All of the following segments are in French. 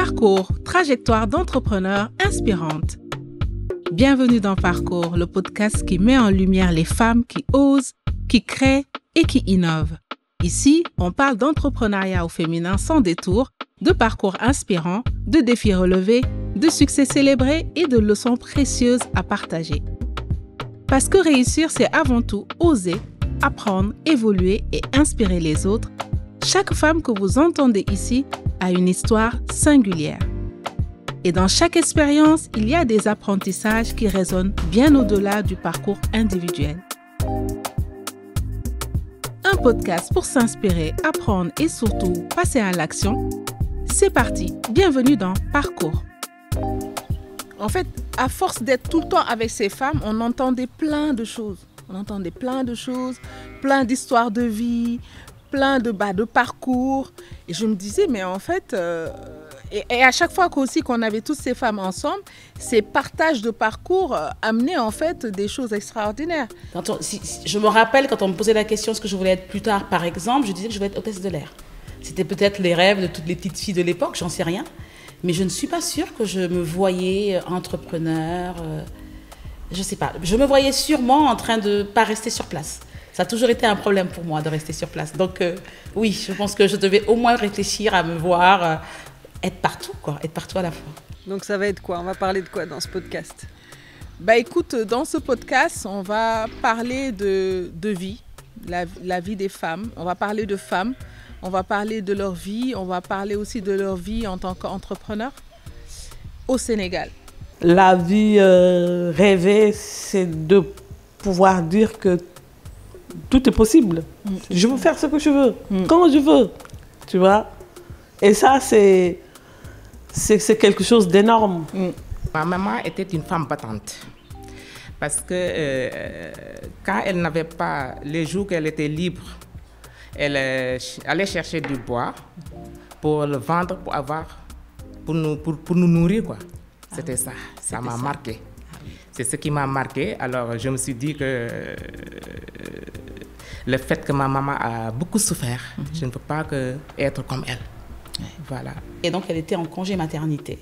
Parcours, trajectoire d'entrepreneurs inspirantes. Bienvenue dans Parcours, le podcast qui met en lumière les femmes qui osent, qui créent et qui innovent. Ici, on parle d'entrepreneuriat au féminin sans détour, de parcours inspirants, de défis relevés, de succès célébrés et de leçons précieuses à partager. Parce que réussir, c'est avant tout oser, apprendre, évoluer et inspirer les autres. Chaque femme que vous entendez ici a une histoire singulière. Et dans chaque expérience, il y a des apprentissages qui résonnent bien au-delà du parcours individuel. Un podcast pour s'inspirer, apprendre et surtout passer à l'action. C'est parti, bienvenue dans Parcours. En fait, à force d'être tout le temps avec ces femmes, on entendait plein de choses. Plein d'histoires de vie, plein de parcours. Et je me disais, mais en fait, et à chaque fois qu'on avait toutes ces femmes ensemble, ces partages de parcours amenaient en fait des choses extraordinaires. Je me rappelle quand on me posait la question ce que je voulais être plus tard, par exemple, je disais que je voulais être hôtesse de l'air. C'était peut-être les rêves de toutes les petites filles de l'époque, j'en sais rien. Mais je ne suis pas sûre que je me voyais entrepreneur. Je ne sais pas. Je me voyais sûrement en train de ne pas rester sur place. Ça a toujours été un problème pour moi de rester sur place. Donc oui, je pense que je devais au moins réfléchir à me voir être partout à la fois. Donc ça va être quoi? On va parler de quoi dans ce podcast? Écoute, dans ce podcast, on va parler de vie, la vie des femmes. On va parler de femmes. On va parler de leur vie, on va parler aussi de leur vie en tant qu'entrepreneur au Sénégal. La vie rêvée, c'est de pouvoir dire que tout est possible. Je veux faire ce que je veux, quand je veux, tu vois. Et ça, c'est quelque chose d'énorme. Ma maman était une femme battante. Parce que quand elle n'avait pas, les jours qu'elle était libre, elle allait chercher du bois pour le vendre, pour nous nourrir, quoi. C'était ça. Ça m'a marqué. C'est ce qui m'a marqué. Alors, je me suis dit que le fait que ma maman a beaucoup souffert, je ne peux pas être comme elle. Voilà. Et donc, elle était en congé maternité.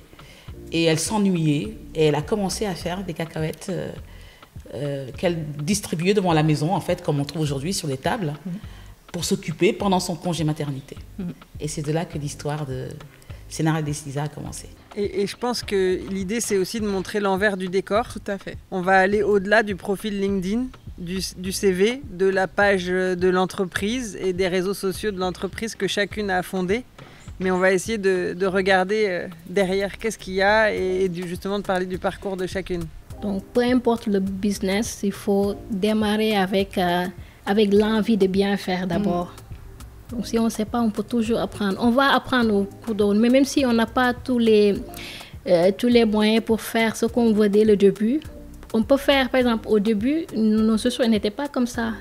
Et elle s'ennuyait. Et elle a commencé à faire des cacahuètes qu'elle distribuait devant la maison, en fait, comme on trouve aujourd'hui sur les tables. Pour s'occuper pendant son congé maternité. Et c'est de là que l'histoire de Sénara Desliza a commencé. Et je pense que l'idée, c'est aussi de montrer l'envers du décor. Tout à fait. On va aller au-delà du profil LinkedIn, du CV, de la page de l'entreprise et des réseaux sociaux de l'entreprise que chacune a fondé. Mais on va essayer de regarder derrière qu'est-ce qu'il y a et justement de parler du parcours de chacune. Donc, peu importe le business, il faut démarrer avec l'envie de bien faire d'abord. Donc si on ne sait pas, on peut toujours apprendre. On va apprendre au cours de route, mais même si on n'a pas tous les moyens pour faire ce qu'on veut dès le début, on peut faire, par exemple, au début, nos sociaux n'étaient pas comme ça.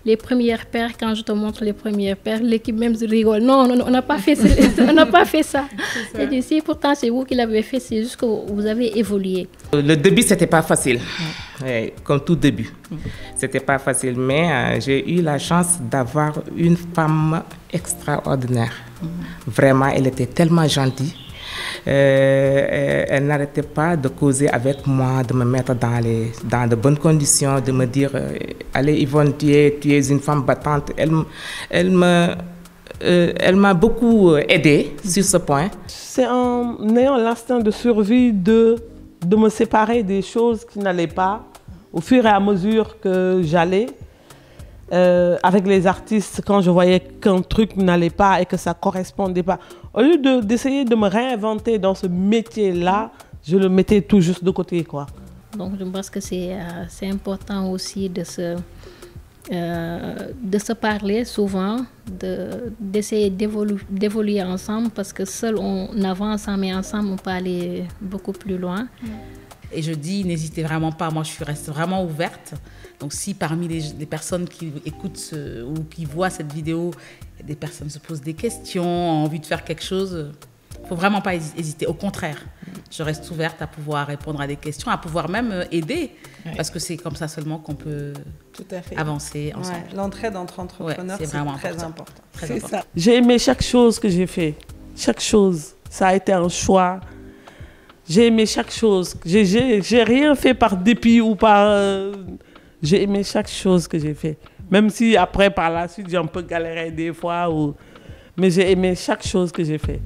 Les premières paires, quand je te montre les premières paires, l'équipe même rigole. Non, on n'a pas fait ça. On n'a pas fait ça. Et d'ici, pourtant, c'est vous qui l'avez fait, c'est juste que vous avez évolué. Le début, c'était pas facile, comme tout début. C'était pas facile, mais j'ai eu la chance d'avoir une femme extraordinaire. Vraiment, elle était tellement gentille. Elle n'arrêtait pas de causer avec moi, de me mettre dans de bonnes conditions, de me dire allez Yvonne, tu es une femme battante. Elle m'a beaucoup aidée sur ce point. C'est en ayant l'instinct de survie de me séparer des choses qui n'allaient pas au fur et à mesure que j'allais. Avec les artistes, quand je voyais qu'un truc n'allait pas et que ça ne correspondait pas, au lieu d'essayer de me réinventer dans ce métier-là, je le mettais tout juste de côté, quoi. Donc, je pense que c'est important aussi de se parler souvent, d'essayer d'évoluer ensemble, parce que seul on avance, mais ensemble on peut aller beaucoup plus loin. Et je dis, n'hésitez vraiment pas, moi je reste vraiment ouverte. Donc si parmi les personnes qui écoutent ou qui voient cette vidéo, des personnes se posent des questions, ont envie de faire quelque chose, il ne faut vraiment pas hésiter. Au contraire, je reste ouverte à pouvoir répondre à des questions, à pouvoir même aider. Parce que c'est comme ça seulement qu'on peut avancer ensemble. L'entraide entre entrepreneurs, c'est vraiment très important. C'est ça. J'ai aimé chaque chose que j'ai fait. Chaque chose. Ça a été un choix. J'ai aimé chaque chose. J'ai rien fait par dépit ou par... j'ai aimé chaque chose que j'ai fait. Même si après, par la suite, j'ai un peu galéré des fois. Mais j'ai aimé chaque chose que j'ai fait.